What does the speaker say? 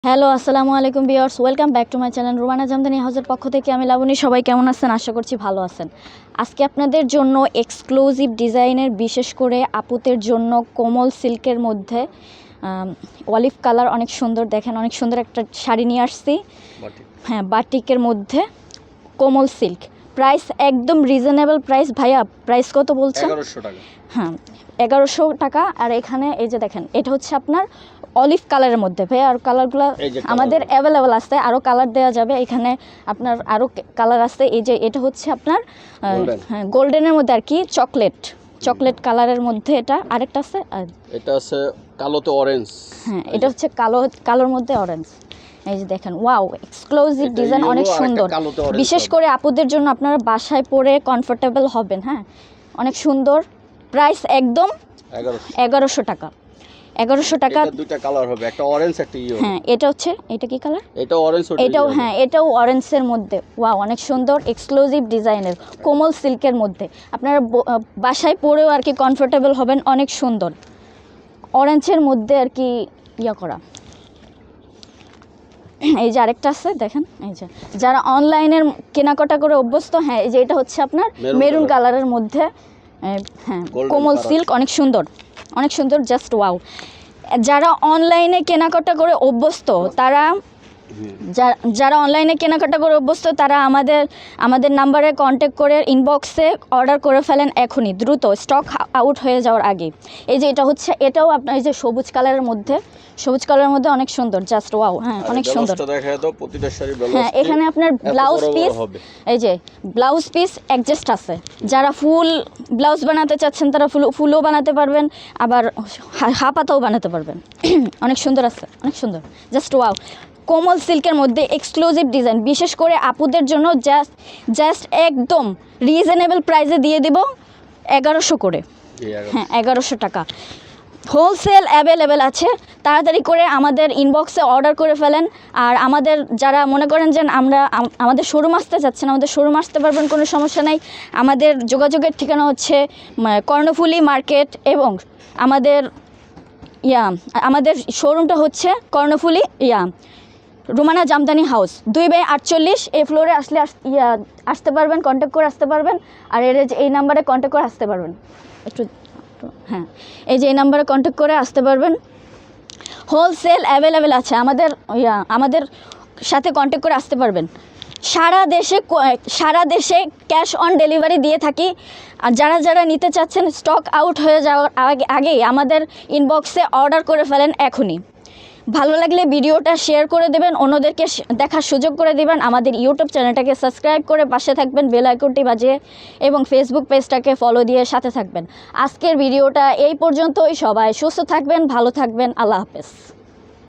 Hello আসসালামু আলাইকুম viewers, welcome back to my channel Rumana Jamdani হাউসের পক্ষ থেকে আমি লাবণী। সবাই কেমন আছেন? আশা করছি ভালো আছেন। আজকে আপনাদের জন্য এক্সক্লুসিভ ডিজাইনের, বিশেষ করে আপুদের জন্য কোমল সিল্কের মধ্যে অলিভ কালার, অনেক সুন্দর, দেখেন অনেক সুন্দর একটা শাড়ি নিয়ে আসছি। হ্যাঁ, বাটিকের মধ্যে কোমল সিল্ক, প্রাইস একদম রিজনেবল প্রাইস। ভাইয়া প্রাইস কত বলছেন? 1100 টাকা। হ্যাঁ, 1100 টাকা। আর এখানে এই যে দেখেন, এটা হচ্ছে আপনার অলিভ কালারের মধ্যে। ভাই আর কালারগুলো আমাদের অ্যাভেলেবেল আছে, আরও কালার দেওয়া যাবে। এখানে আপনার আরও কালার আছে। এই যে এটা হচ্ছে আপনার হ্যাঁ গোল্ডেনের মধ্যে আর কি, চকলেট কালারের মধ্যে। এটা আরেকটা আছে, এটা আছে কালোতে অরেঞ্জ। হ্যাঁ, এটা হচ্ছে কালোর মধ্যে অরেঞ্জ। এই যে দেখেন, ওয়াও, এক্সক্লুসিভ ডিজাইন, অনেক সুন্দর। বিশেষ করে আপুদের জন্য, আপনারা বাসায় পরে কমফোর্টেবল হবেন। হ্যাঁ, অনেক সুন্দর। প্রাইস একদম 1100 টাকা। 1100 টাকা। দুটো কালার হবে, একটা অরেঞ্জ একটা ইয়েলো। হ্যাঁ, এটা হচ্ছে, এটা কি কালার? এটা অরেঞ্জ, এটাও হ্যাঁ, এটাও অরেঞ্জের মধ্যে। ওয়াও, অনেক সুন্দর এক্সক্লুসিভ ডিজাইনের কোমল সিল্কের মধ্যে। আপনারা বাসায় পরেও আর কি কমফোর্টেবল হবেন, অনেক সুন্দর। অরেঞ্জের মধ্যে আর কি ইয়া করা। এই যে আরেকটা আছে, দেখেন। এই যে যারা অনলাইনের কেনাকাটা করে অভ্যস্ত, হ্যাঁ, এই যে এটা হচ্ছে আপনার মেরুন কালারের মধ্যে। হ্যাঁ, কোমল সিল্ক, অনেক সুন্দর, অনেক সুন্দর, জাস্ট ওয়াও। যারা অনলাইনে কেনাকাটা করে অভ্যস্ত, যারা অনলাইনে কেনাকাটা করে অভ্যস্ত, তারা আমাদের নাম্বারে কন্ট্যাক্ট করে ইনবক্সে অর্ডার করে ফেলেন এখনই, দ্রুত, স্টক আউট হয়ে যাওয়ার আগে। এই যে এটা হচ্ছে, এটাও আপনার এই যে সবুজ কালারের মধ্যে অনেক সুন্দর, জাস্ট ওয়াও। হ্যাঁ, অনেক সুন্দর। হ্যাঁ, এখানে আপনার ব্লাউজ পিস, এই যে ব্লাউজ পিস অ্যাডজাস্ট আছে। যারা ফুল ব্লাউজ বানাতে চাচ্ছেন, তারা ফুলও বানাতে পারবেন, আবার হাফাতাও বানাতে পারবেন। অনেক সুন্দর আছে, অনেক সুন্দর, জাস্ট ওয়াও। কোমল সিল্কের মধ্যে এক্সক্লুসিভ ডিজাইন, বিশেষ করে আপুদের জন্য জাস্ট একদম রিজনেবল প্রাইসে দিয়ে দেব 1100 করে। হ্যাঁ, 1100 টাকা। হোলসেল অ্যাভেলেবেল আছে, তাড়াতাড়ি করে আমাদের ইনবক্সে অর্ডার করে ফেলেন। আর আমাদের যারা মনে করেন যে আমাদের শোরুম আসতে চাচ্ছেন, আমাদের শোরুম আসতে পারবেন, কোনো সমস্যা নাই। আমাদের যোগাযোগের ঠিকানা হচ্ছে কর্ণফুলী মার্কেট, এবং আমাদের শোরুমটা হচ্ছে কর্ণফুলী রুমানা জামদানি হাউস 2/48। এই ফ্লোরে আসতে পারবেন, কন্ট্যাক্ট করে আসতে পারবেন। আর এই নাম্বারে কন্ট্যাক্ট করে আসতে পারবেন। হ্যাঁ, এই যে এই নাম্বারে কন্ট্যাক্ট করে আসতে পারবেন। হোলসেল অ্যাভেলেবেল আছে, আমাদের সাথে কন্ট্যাক্ট করে আসতে পারবেন। সারা দেশে ক্যাশ অন ডেলিভারি দিয়ে থাকি। আর যারা নিতে চাচ্ছেন, স্টক আউট হয়ে যাওয়ার আগেই আমাদের ইনবক্সে অর্ডার করে ফেলেন এখনই। ভালো লাগলে ভিডিওটা শেয়ার করে দেবেন, অন্যদেরকে দেখার সুযোগ করে দেবেন। আমাদের ইউটিউব চ্যানেলটাকে সাবস্ক্রাইব করে পাশে থাকবেন, বেল আইকনটি বাজিয়ে, এবং ফেসবুক পেজটাকে ফলো দিয়ে সাথে থাকবেন। আজকের ভিডিওটা এই পর্যন্তই। সবাই সুস্থ থাকবেন, ভালো থাকবেন। আল্লাহ হাফেজ।